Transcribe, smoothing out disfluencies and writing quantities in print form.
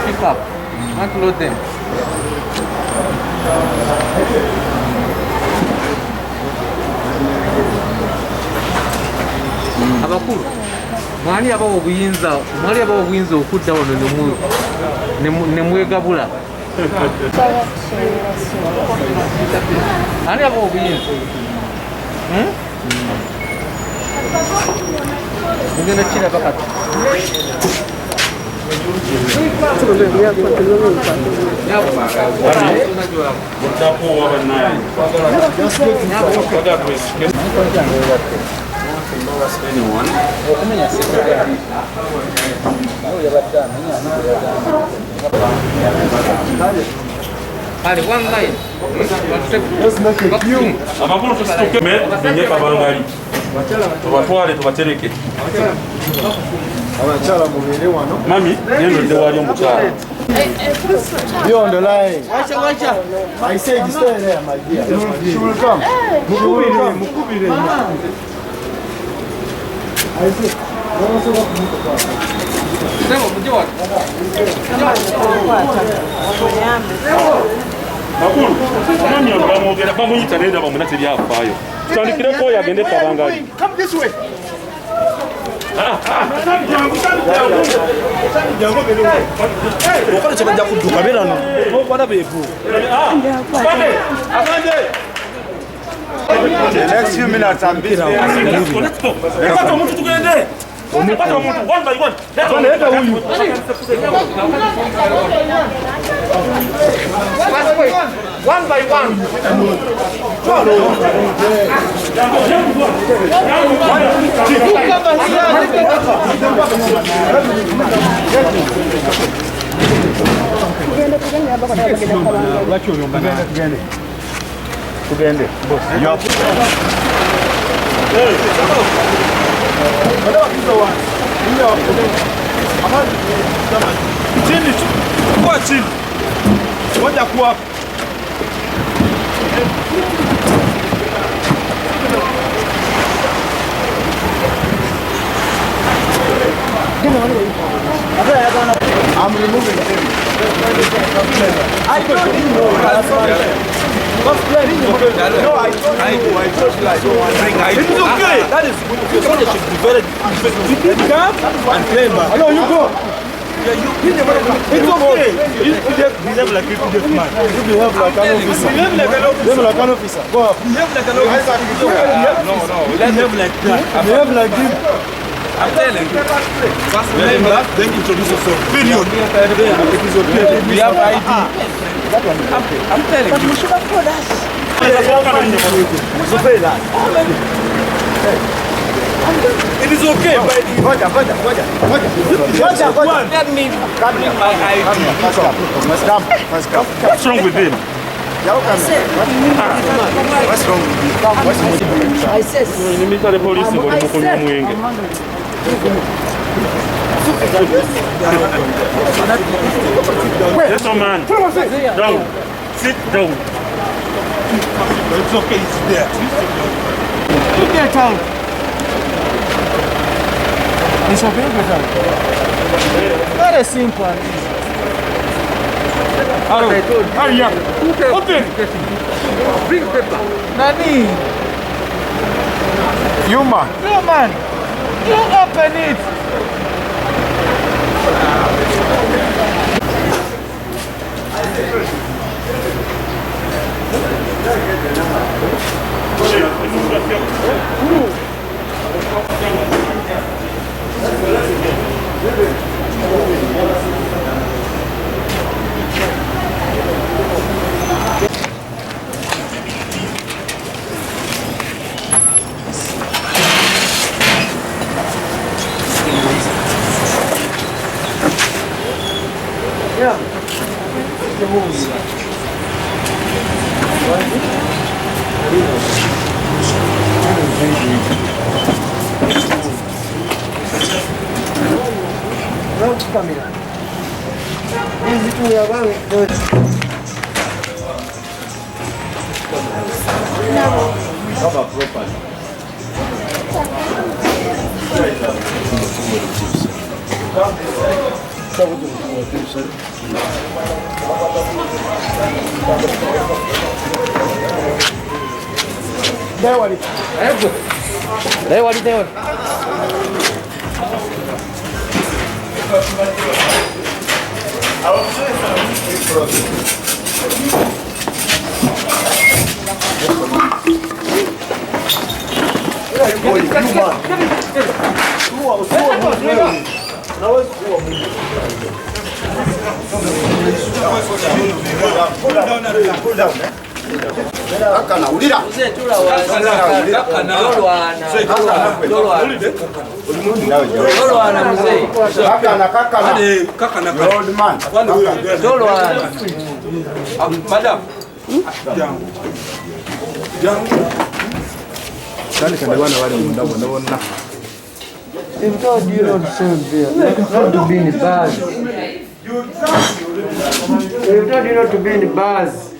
pick up, not load them. Abakulu mwali abawo obuyinza okudda wano ne mwegabula. Ani abawo obuyinza? Mugenda kiraba kati. Allez, one line. Amakulu tusituke binye kabangali. Tubatwale tubatereke. Abachala mubere wano. Mami, neno nde wali omukyala. You on the line. Wacha. I said stay there, my dear. She will come. Mukubire. I said, Makulu, nani abamwogera bamuyita nenda bamuna teri afaayo. Tutandikireko oyo agende kabangali. come this way. Okole kyebajja kudduka beera n'okwana beevu. The next few minutes I'm busy. Let's go. Kwata omuntu tugende. Kwata omuntu one by one. One by one. Tugende. Chini. Kwa chini. Ngoja kuwa. I'm removing him. I told you no. No, I told you I don't want to bring it. It's okay. That is good. Somebody should be very calm and clever. Hello, you go. It's okay. You behave like a good man. You behave like an officer. Behave like an officer. Go up. Behave like an officer. No. Behave like that. Behave like him. I'm telling you. Then introduce yourself. Period. It is okay. We have ID. I'm telling you. You should have told us. It is okay. Let me bring my ID. What's wrong with him? What's wrong with you? I said, Nimita the police ngo mukunywa mwenge. Gentleman, down. Sit down. It's okay, it's there. Look at it. It's okay, very simple. Hurry up. Open. Bring paper. Nani, You man. no man, you open it. They've told you not to serve there, not to be in the bars. They've told you not to be in the bars.